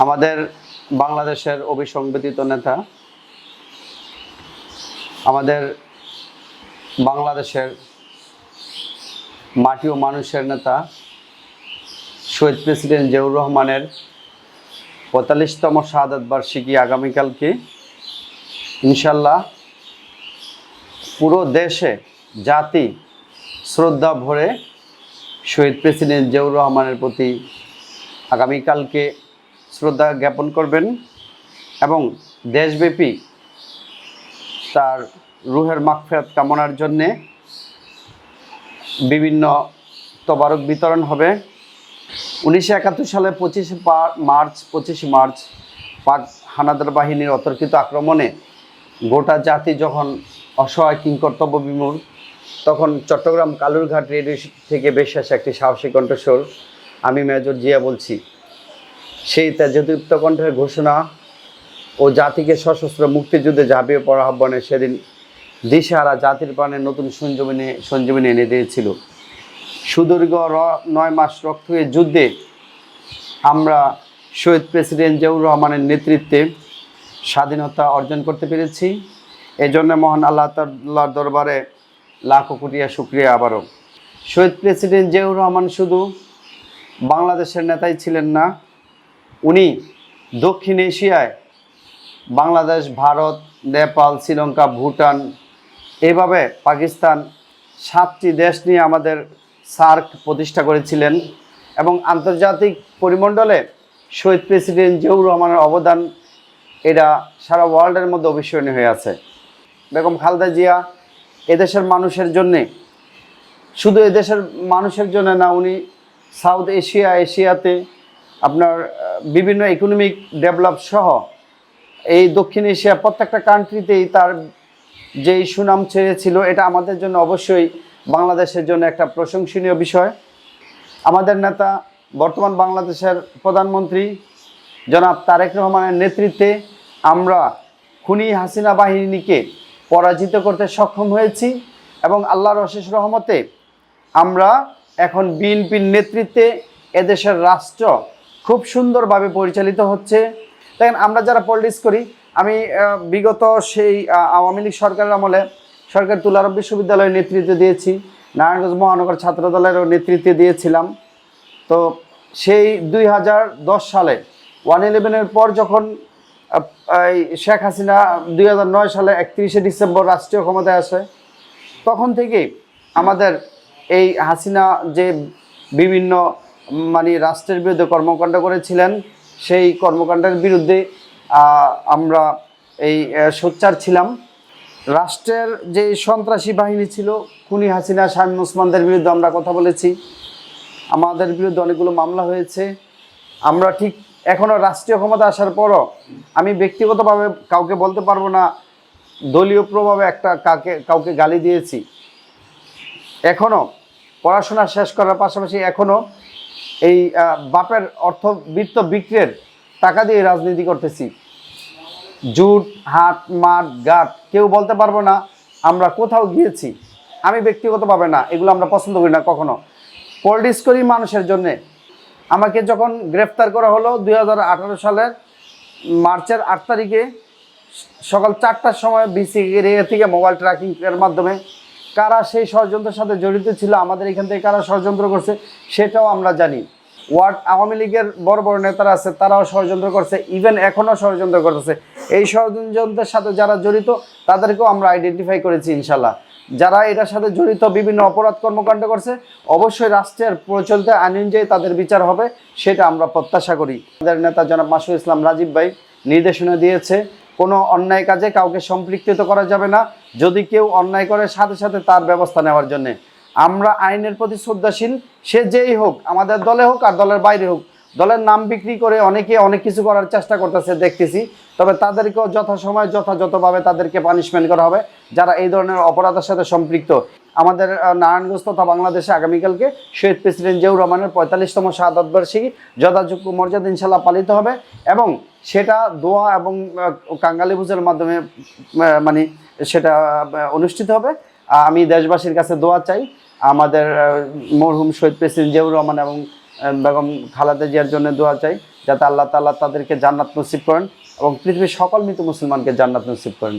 আমাদের বাংলাদেশের অবিসংবাদিত নেতা, আমাদের বাংলাদেশের মাটি ও মানুষের নেতা শহীদ প্রেসিডেন্ট জিয়াউর রহমানের ৪৫তম শাহাদাত বার্ষিকী আগামীকালকে ইনশাল্লাহ পুরো দেশে জাতি শ্রদ্ধা ভরে শহীদ প্রেসিডেন্ট জিয়াউর রহমানের প্রতি আগামীকালকে শ্রদ্ধা জ্ঞাপন করবেন এবং দেশব্যাপী তার রুহের মাগফিরাত কামনার জন্যে বিভিন্ন তবারক বিতরণ হবে। ১৯৭১ সালে ২৫ মার্চ পাক হানাদার বাহিনীর অতর্কিত আক্রমণে গোটা জাতি যখন অসহায় কিংকর্তব্য বিমূঢ়, তখন চট্টগ্রাম কালুরঘাট রেডিও থেকে বেশ আসা একটি সাহসী কণ্ঠস্বর, আমি মেজর জিয়া বলছি, সেই তেজদীপ্ত কণ্ঠের ঘোষণা ও জাতিকে সশস্ত্র মুক্তিযুদ্ধে ঝাঁপিয়ে পড়া আহ্বানে সেদিন দিশেহারা জাতির প্রাণে নতুন সঞ্জীবনী এনে দিয়েছিল। সুদীর্ঘ ৯ মাস রক্তক্ষয়ী যুদ্ধে আমরা শহীদ প্রেসিডেন্ট জিয়াউর রহমানের নেতৃত্বে স্বাধীনতা অর্জন করতে পেরেছি। এজন্য মহান আল্লাহ তাআলার দরবারে লাখো কোটিয়া শুকরিয়া। আবারও শহীদ প্রেসিডেন্ট জিয়াউর রহমান শুধু বাংলাদেশের নেতাই ছিলেন না, উনি দক্ষিণ এশিয়ায় বাংলাদেশ, ভারত, নেপাল, শ্রীলঙ্কা, ভুটান, এইভাবে পাকিস্তান 7টি দেশ নিয়ে আমাদের সার্ক প্রতিষ্ঠা করেছিলেন এবং আন্তর্জাতিক পরিমণ্ডলে শহীদ প্রেসিডেন্ট জিয়াউর রহমানের অবদান এটা সারা ওয়ার্ল্ডের মধ্যে অবিস্মরণীয় হয়ে আছে। বেগম খালেদা জিয়া এদেশের মানুষের জন্যে, শুধু এদেশের মানুষের জন্য না, উনি সাউথ এশিয়াতে আপনার বিভিন্ন ইকোনমিক ডেভেলপ সহ এই দক্ষিণ এশিয়া প্রত্যেকটা কান্ট্রিতেই তার যেই সুনাম ছেড়েছিল, এটা আমাদের জন্য অবশ্যই বাংলাদেশের জন্য একটা প্রশংসনীয় বিষয়। আমাদের নেতা, বর্তমান বাংলাদেশের প্রধানমন্ত্রী জনাব তারেক রহমানের নেতৃত্বে আমরা খুনি হাসিনা বাহিনীকে পরাজিত করতে সক্ষম হয়েছি এবং আল্লাহর অশেষ রহমতে আমরা এখন বিএনপির নেতৃত্বে এদেশের রাষ্ট্র খুব সুন্দরভাবে পরিচালিত হচ্ছে। দেখেন, আমরা যারা পলিটিক্স করি, আমি বিগত সেই আওয়ামী লীগ সরকারের আমলে সরকার তুলারব বিশ্ববিদ্যালয়ের নেতৃত্ব দিয়েছি, নারায়ণগঞ্জ মহানগর ছাত্র দলেরও নেতৃত্ব দিয়েছিলাম। তো সেই ২০১০ সালে 111-এর পর যখন এই শেখ হাসিনা ২০০৯ সালে ৩১শে ডিসেম্বর রাষ্ট্রীয় ক্ষমতায় আসে, তখন থেকে আমাদের এই হাসিনা যে বিভিন্ন রাষ্ট্রের বিরুদ্ধে কর্মকাণ্ড করেছিলেন, সেই কর্মকাণ্ডের বিরুদ্ধে আমরা এই সোচ্চার ছিলাম। রাষ্ট্রের যে সন্ত্রাসী বাহিনী ছিল, খুনি হাসিনা, শামীম ওসমানদের বিরুদ্ধে আমরা কথা বলেছি, আমাদের বিরুদ্ধে অনেকগুলো মামলা হয়েছে। আমরা ঠিক এখনও রাষ্ট্রীয় ক্ষমতা আসার পরও আমি ব্যক্তিগতভাবে কাউকে বলতে পারবো না দলীয় প্রভাবে কাউকে গালি দিয়েছি। এখনও পড়াশোনা শেষ করার পাশাপাশি এখনও এই বাপের অর্থবিত্ত বিক্রির টাকা দিয়ে রাজনীতি করতেছি। জুট, হাট, মাঠ, ঘাট, কেউ বলতে পারবো না আমরা কোথাও গিয়েছি। আমি ব্যক্তিগতভাবে না, এগুলো আমরা পছন্দ করি না কখনো। পলিটিক্স করি মানুষের জন্যে। আমাকে যখন গ্রেফতার করা হলো 2018 সালের মার্চের 8 তারিখে সকাল 4টার সময় বিসি এরিয়া থেকে মোবাইল ট্র্যাকিংয়ের মাধ্যমে কারা সেই ষড়যন্ত্রের সাথে জড়িত ছিল, আমাদের এখান থেকে কারা ষড়যন্ত্র করছে সেটাও আমরা জানি। ওয়ার্ড আওয়ামী লীগের বড় বড় নেতারা আছে, তারাও ষড়যন্ত্র করছে, ইভেন এখনও ষড়যন্ত্র করতেছে। এই ষড়যন্ত্রের সাথে যারা জড়িত তাদেরকেও আমরা আইডেন্টিফাই করেছি ইনশাল্লাহ। যারা এটার সাথে জড়িত বিভিন্ন অপরাধ কর্মকাণ্ড করছে, অবশ্যই রাষ্ট্রের প্রচলিত আইন অনুযায়ী তাদের বিচার হবে, সেটা আমরা প্রত্যাশা করি। আমাদের নেতা জনাব মাসুদ ইসলাম রাজীব ভাই নির্দেশনা দিয়েছে, কোনো অন্যায় কাজে কাউকে সম্পৃক্ত করা যাবে না। যদি কেউ অন্যায় করে সাথে সাথে তার ব্যবস্থা নেওয়ার জন্যে আমরা আইনের প্রতি শ্রদ্ধাশীল। সে যেই হোক, আমাদের দলে হোক আর দলের বাইরে হোক, দলের নাম বিক্রি করে অনেকে অনেক কিছু করার চেষ্টা করতেছে দেখতেছি। তবে তাদেরকেও যথাসময়ে যথাযথভাবে তাদেরকে পানিশমেন্ট করা হবে যারা এই ধরনের অপরাধের সাথে সম্পৃক্ত। আমাদের নারায়ণগঞ্জ তথা বাংলাদেশে আগামীকালকে শহীদ প্রেসিডেন্ট জিয়াউর রহমানের ৪৫তম শাহাদাত বার্ষিকী যথাযোগ্য মর্যাদা ইনশাল্লাহ পালিত হবে এবং সেটা দোয়া এবং কাঙ্গালি ভোজের মাধ্যমে সেটা অনুষ্ঠিত হবে। আমি দেশবাসীর কাছে দোয়া চাই, আমাদের মরহুম শহীদ প্রেসিডেন্ট জিয়াউর রহমান এবং বেগম খালেদা জিয়ার জন্য দোয়া চাই। যাতে আল্লাহ তাআলা তাদেরকে জান্নাত নসিব করেন এবং পৃথিবীর সকল মৃত মুসলমানকে জান্নাত নসিব করেন।